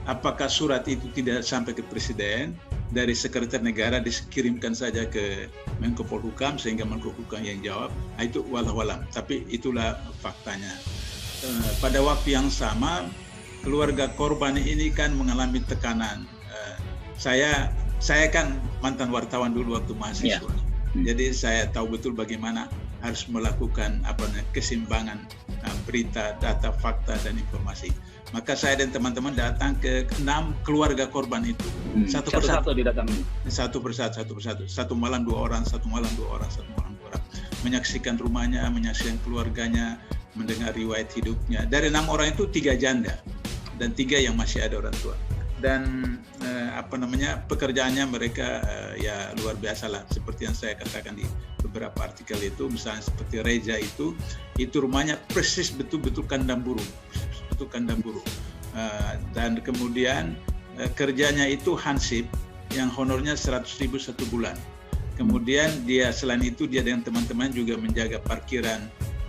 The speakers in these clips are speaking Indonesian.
apakah surat itu tidak sampai ke Presiden, dari Sekretariat Negara dikirimkan saja ke Menko Polhukam sehingga Menko Polhukam yang jawab. Itu walau-walam, tapi itulah faktanya. Pada waktu yang sama, keluarga korban ini kan mengalami tekanan. Saya kan mantan wartawan dulu waktu mahasiswa. Jadi saya tahu betul bagaimana harus melakukan keseimbangan berita, data, fakta, dan informasi. Maka saya dan teman-teman datang ke 6 keluarga korban itu. Satu persatu didatangi. Satu persatu. Satu malam 2 orang, satu malam 2 orang. Menyaksikan rumahnya, menyaksikan keluarganya, mendengar riwayat hidupnya. Dari 6 orang itu 3 janda dan 3 yang masih ada orang tua. Dan pekerjaannya mereka ya luar biasa lah, seperti yang saya katakan di beberapa artikel itu. Misalnya seperti Reza itu rumahnya persis betul-betul kandang burung, dan kemudian kerjanya itu hansip yang honornya 100.000 satu bulan. Kemudian dia selain itu dia dengan teman-teman juga menjaga parkiran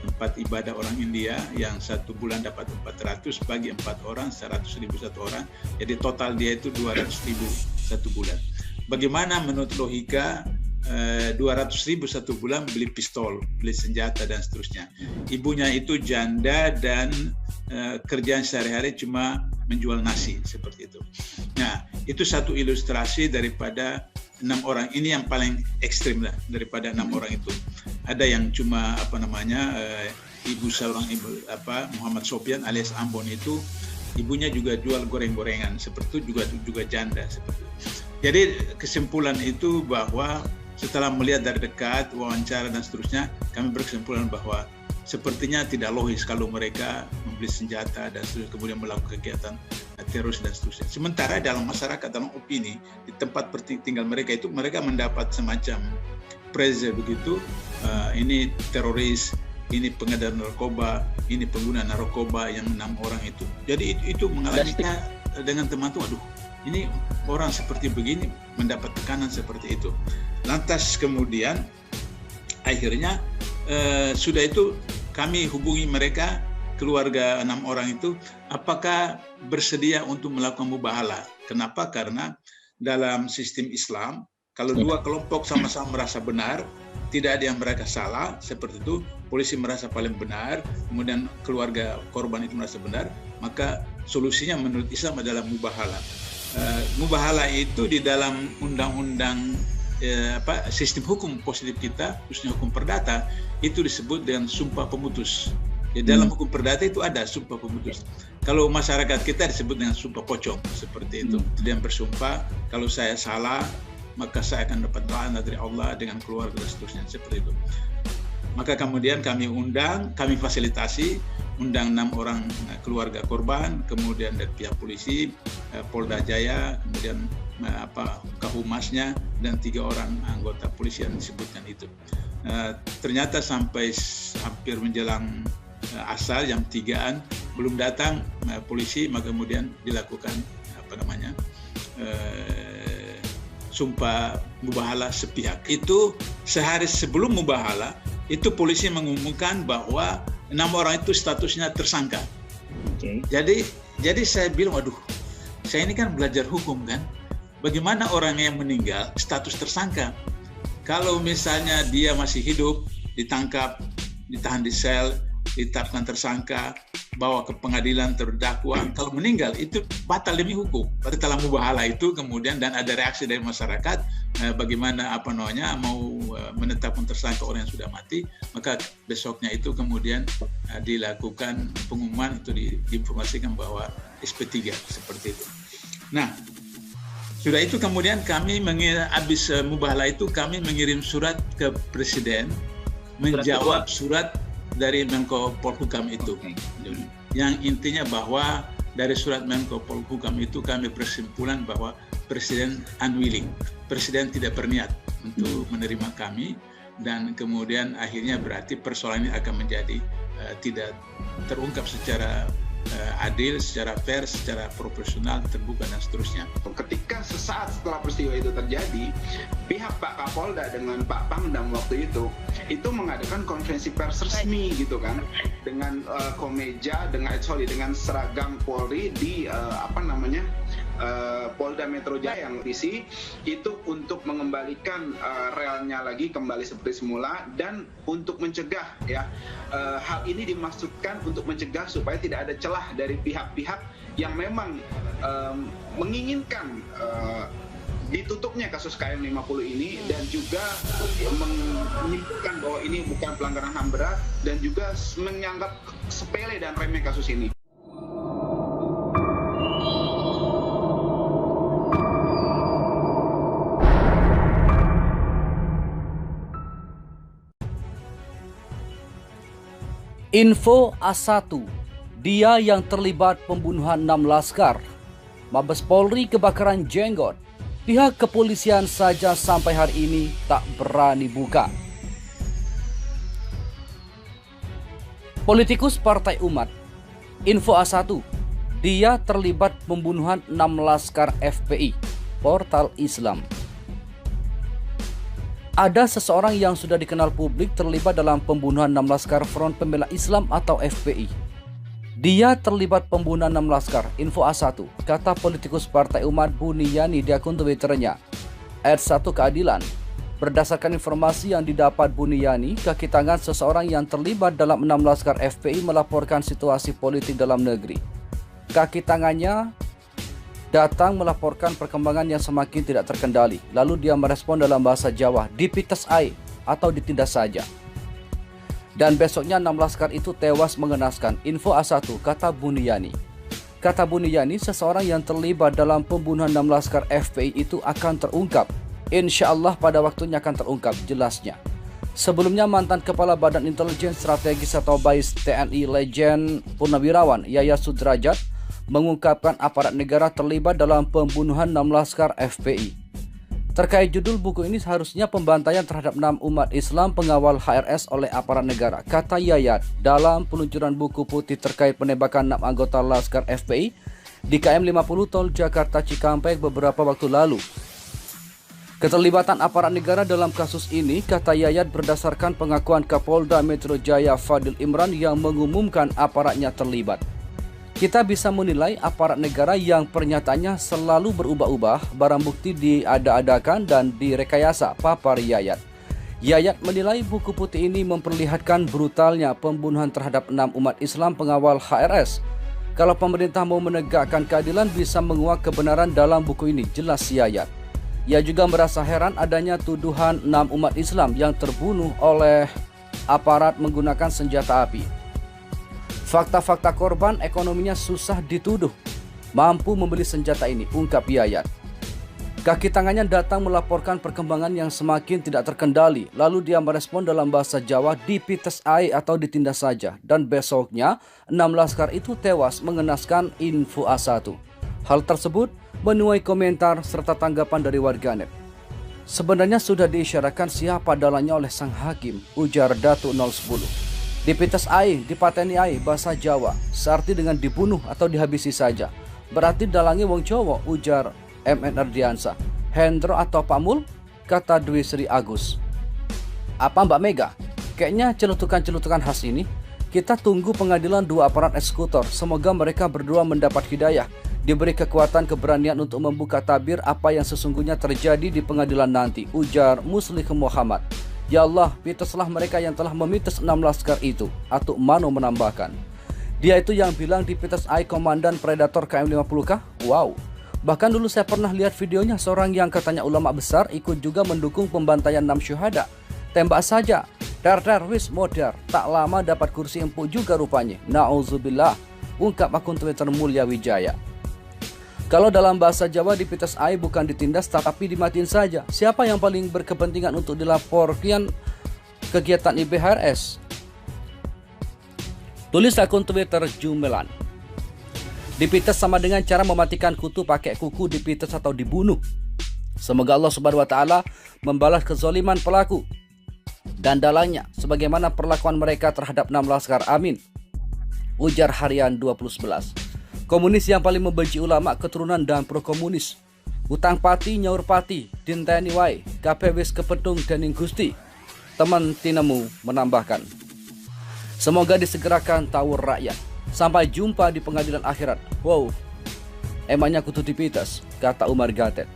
tempat ibadah orang India yang satu bulan dapat 400, bagi 4 orang 100.000 satu orang, jadi total dia itu 200.000 satu bulan. Bagaimana menurut logika 200.000 satu bulan beli pistol, beli senjata dan seterusnya. Ibunya itu janda dan kerjaan sehari-hari cuma menjual nasi seperti itu. Nah, itu satu ilustrasi daripada 6 orang ini yang paling ekstrim lah daripada 6 orang itu. Ada yang cuma seorang ibu Muhammad Sofyan alias Ambon itu ibunya juga jual goreng-gorengan seperti itu, juga janda seperti itu. Jadi kesimpulan itu bahwa setelah melihat dari dekat wawancara dan seterusnya, kami berkesimpulan bahwa sepertinya tidak logis kalau mereka membeli senjata dan seterusnya, kemudian melakukan kegiatan teroris dan seterusnya. Sementara dalam masyarakat, dalam opini di tempat tinggal mereka itu, mereka mendapat semacam pressure begitu, ini teroris, ini pengedar narkoba, ini pengguna narkoba yang 6 orang itu. Jadi itu mengalami dengan teman-teman, waduh, ini orang seperti begini mendapat tekanan seperti itu. Lantas kemudian akhirnya sudah itu kami hubungi mereka, keluarga 6 orang itu, apakah bersedia untuk melakukan mubahalah. Kenapa? Karena dalam sistem Islam, kalau 2 kelompok sama-sama merasa benar, tidak ada yang mereka salah, seperti itu, polisi merasa paling benar, kemudian keluarga korban itu merasa benar, maka solusinya menurut Islam adalah mubahalah. Mubahalah itu di dalam undang-undang sistem hukum positif kita, khususnya hukum perdata, itu disebut dengan sumpah pemutus. Di dalam hukum perdata itu ada sumpah pemutus. Kalau masyarakat kita disebut dengan sumpah pocong, seperti itu. Dia bersumpah, kalau saya salah, maka saya akan dapat laknat dari Allah dengan keluarga dan seterusnya, seperti itu. Maka kemudian kami fasilitasi, undang 6 orang keluarga korban, kemudian dari pihak polisi, Polda Jaya, kemudian Kahumasnya, dan 3 orang anggota polisi yang disebutkan itu. Ternyata sampai hampir menjelang asar jam 3-an belum datang polisi, maka kemudian dilakukan sumpah mubahalah sepihak. Itu sehari sebelum mubahalah itu polisi mengumumkan bahwa 6 orang itu statusnya tersangka. Jadi saya bilang, waduh, saya ini kan belajar hukum kan, bagaimana orang yang meninggal status tersangka? Kalau misalnya dia masih hidup, ditangkap, ditahan di sel, ditetapkan tersangka, bawa ke pengadilan terdakwa, kalau meninggal itu batal demi hukum. Pada dalam mubahalah itu kemudian, dan ada reaksi dari masyarakat, bagaimana mau menetapkan tersangka orang yang sudah mati, maka besoknya itu kemudian dilakukan pengumuman, itu diinformasikan bahwa SP3 seperti itu. Nah, sudah itu kemudian kami habis mubahalah itu kami mengirim surat ke Presiden menjawab surat dari Menko Polhukam itu. Yang intinya bahwa dari surat Menko Polhukam itu kami berkesimpulan bahwa Presiden unwilling, Presiden tidak berniat untuk menerima kami, dan kemudian akhirnya berarti persoalan ini akan menjadi tidak terungkap secara adil, secara fair, secara proporsional, terbuka dan seterusnya. Ketika sesaat setelah peristiwa itu terjadi, pihak Pak Kapolda dengan Pak Pangdam waktu itu mengadakan konferensi pers resmi gitu kan, dengan kemeja, dengan seragam Polri di Polda Metro Jaya yang isi itu untuk mengembalikan relnya lagi kembali seperti semula, dan untuk mencegah ya, hal ini dimaksudkan untuk mencegah supaya tidak ada celah dari pihak-pihak yang memang menginginkan ditutupnya kasus KM50 ini, dan juga menyimpulkan bahwa ini bukan pelanggaran HAM berat, dan juga menganggap sepele dan remeh kasus ini. Info A1, dia yang terlibat pembunuhan 6 laskar. Mabes Polri kebakaran jenggot. Pihak kepolisian saja sampai hari ini tak berani buka. Politikus Partai Umat. Info A1, dia terlibat pembunuhan 6 laskar FPI. Portal Islam. Ada seseorang yang sudah dikenal publik terlibat dalam pembunuhan 6 laskar Front Pembela Islam atau FPI. Dia terlibat pembunuhan 6 laskar. Info A1, kata politikus Partai Umat Buniyani di akun Twitternya. Ayat 1 keadilan. Berdasarkan informasi yang didapat Buniyani, kaki tangan seseorang yang terlibat dalam 6 laskar FPI melaporkan situasi politik dalam negeri. Kaki tangannya datang melaporkan perkembangan yang semakin tidak terkendali. Lalu dia merespon dalam bahasa Jawa, dipites ai atau ditindas saja. Dan besoknya 6 laskar itu tewas mengenaskan. Info A1, kata Buniyani. Kata Buniyani, seseorang yang terlibat dalam pembunuhan 6 laskar FPI itu akan terungkap. Insya Allah pada waktunya akan terungkap, jelasnya. Sebelumnya mantan Kepala Badan Intelijen Strategis atau BAIS TNI Legend Purnawirawan Yaya Sudrajat mengungkapkan aparat negara terlibat dalam pembunuhan 6 laskar FPI. Terkait judul buku ini, seharusnya pembantaian terhadap 6 umat Islam pengawal HRS oleh aparat negara, kata Yayat dalam peluncuran buku putih terkait penembakan 6 anggota laskar FPI di KM50 Tol Jakarta Cikampek beberapa waktu lalu. Keterlibatan aparat negara dalam kasus ini, kata Yayat, berdasarkan pengakuan Kapolda Metro Jaya Fadil Imran yang mengumumkan aparatnya terlibat. Kita bisa menilai aparat negara yang pernyataannya selalu berubah-ubah, barang bukti diada-adakan dan direkayasa, papar Yayat. Yayat menilai buku putih ini memperlihatkan brutalnya pembunuhan terhadap 6 umat Islam pengawal HRS. Kalau pemerintah mau menegakkan keadilan bisa menguak kebenaran dalam buku ini, jelas Yayat. Ia juga merasa heran adanya tuduhan 6 umat Islam yang terbunuh oleh aparat menggunakan senjata api. Fakta-fakta korban ekonominya susah dituduh mampu membeli senjata ini, ungkap Yayat. Kaki tangannya datang melaporkan perkembangan yang semakin tidak terkendali. Lalu dia merespon dalam bahasa Jawa, dipites ai atau ditindas saja. Dan besoknya 6 laskar itu tewas mengenaskan. Info A1. Hal tersebut menuai komentar serta tanggapan dari warganet. Sebenarnya sudah diisyaratkan siapa dalangnya oleh sang hakim, ujar Datu 010. Dipites ai, dipateni ai, bahasa Jawa, searti dengan dibunuh atau dihabisi saja. Berarti dalangnya wong Jawa, ujar MN Ardiansa. Hendro atau Pak Mul, kata Dwi Sri Agus. Apa Mbak Mega? Kayaknya celutukan-celutukan khas ini. Kita tunggu pengadilan 2 aparat eksekutor. Semoga mereka berdua mendapat hidayah, diberi kekuatan keberanian untuk membuka tabir apa yang sesungguhnya terjadi di pengadilan nanti, ujar Muslih Muhammad. Ya Allah, piteslah mereka yang telah memites 6 laskar itu. Atuk Mano menambahkan. Dia itu yang bilang dipites ai komandan predator KM50K? Wow. Bahkan dulu saya pernah lihat videonya seorang yang katanya ulama besar ikut juga mendukung pembantaian 6 syuhada. Tembak saja. Dar wis modar. Tak lama dapat kursi empuk juga rupanya. Na'udzubillah. Ungkap akun Twitter Mulya Wijaya. Kalau dalam bahasa Jawa dipites ai bukan ditindas tapi dimatiin saja. Siapa yang paling berkepentingan untuk dilaporkan kegiatan IBHRS? Tulis akun Twitter Jumelan. Dipites sama dengan cara mematikan kutu pakai kuku, dipites atau dibunuh. Semoga Allah Subhanahu wa taala membalas kezaliman pelaku dan dalangnya sebagaimana perlakuan mereka terhadap 6 laskar. Amin. Ujar Harian 2011. Komunis yang paling membenci ulama keturunan dan pro komunis. Utang pati nyaur pati dinteni wae kabeh wis kepedung dening Gusti. Teman tinemu menambahkan. Semoga disegerakan tawur rakyat. Sampai jumpa di pengadilan akhirat. Wow. Emangnya kutu dipites, kata Umar Gatet.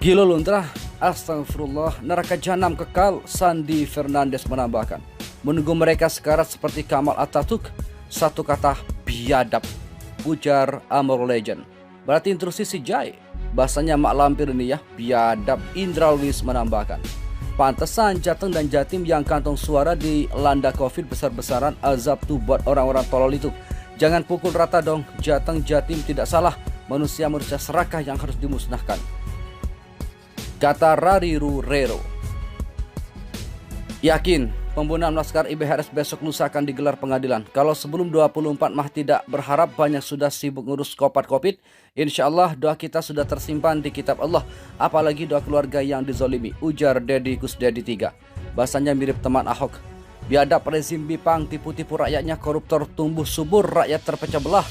Gilo luntrah, astagfirullah, neraka jahanam kekal, Sandi Fernandes menambahkan. Menunggu mereka sekarat seperti Kamal Atatürk, satu kata biadab, ujar Amor Legend. Berarti intrusi si Jai, bahasanya mak lampir ini ya, biadab, Indra Lewis menambahkan. Pantesan Jateng dan Jatim yang kantong suara di landa Covid besar-besaran, azab tuh buat orang-orang tolol itu. Jangan pukul rata dong, Jateng Jatim tidak salah, manusia-manusia serakah yang harus dimusnahkan, kata Rariru Rero. Yakin pembunuhan Laskar IBHRS besok lusa akan digelar pengadilan. Kalau sebelum 24 mah tidak berharap, banyak sudah sibuk ngurus kopat Covid. Insya Allah doa kita sudah tersimpan di kitab Allah, apalagi doa keluarga yang dizolimi, ujar Dedi Kusdedi 3. Bahasanya mirip teman Ahok. Biadab rezim Bipang, tipu-tipu rakyatnya, koruptor tumbuh subur, rakyat terpecah belah,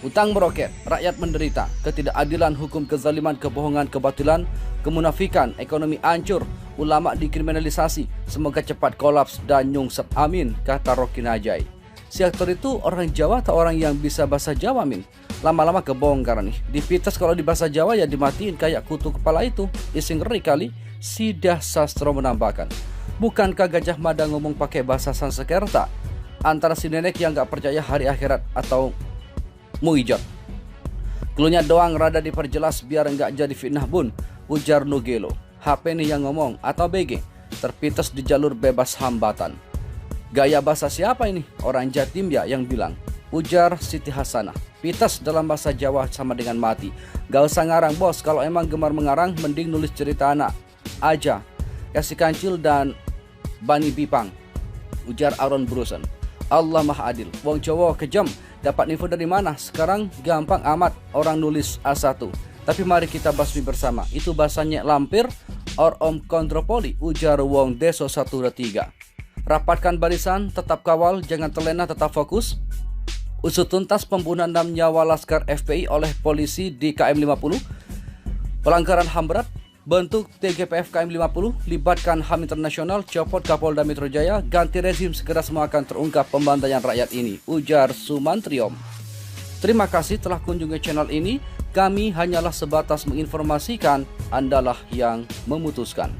utang meroket, rakyat menderita, ketidakadilan, hukum, kezaliman, kebohongan, kebatilan, kemunafikan, ekonomi hancur, ulama dikriminalisasi, semoga cepat kolaps dan nyungsep, amin, kata Rocky Najai. Si aktor itu orang Jawa atau orang yang bisa bahasa Jawa, min? Lama-lama kebongkar nih. Dipites kalau di bahasa Jawa ya dimatiin kayak kutu kepala itu. Isi ngeri kali. Sidah Sastro menambahkan. Bukankah Gajah Mada ngomong pakai bahasa Sanskerta? Antara si nenek yang gak percaya hari akhirat atau Muijot. Klunya doang rada diperjelas biar nggak jadi fitnah bun, ujar Nugelo. HP nih yang ngomong atau BG? Terpites di jalur bebas hambatan. Gaya bahasa siapa ini? Orang Jatim ya yang bilang, ujar Siti Hasanah. Pites dalam bahasa Jawa sama dengan mati. Gak usah ngarang bos, kalau emang gemar mengarang mending nulis cerita anak aja. Kasih Kancil dan Bani Bipang, ujar Aaron Brusen. Allah Maha Adil, wong Jawa kejam. Dapat info dari mana? Sekarang gampang amat orang nulis A1. Tapi mari kita basmi bersama. Itu bahasanya lampir or om kontropoli, ujar Wong Deso 123. Rapatkan barisan, tetap kawal, jangan terlena, tetap fokus. Usut tuntas pembunuhan 6 nyawa Laskar FPI oleh polisi di KM 50. Pelanggaran HAM berat, bentuk TGPF KM 50, libatkan HAM internasional, copot Kapolda Metro Jaya, ganti rezim, segera semua akan terungkap pembantaian rakyat ini, ujar Sumantriom. Terima kasih telah kunjungi channel ini. Kami hanyalah sebatas menginformasikan, Andalah yang memutuskan.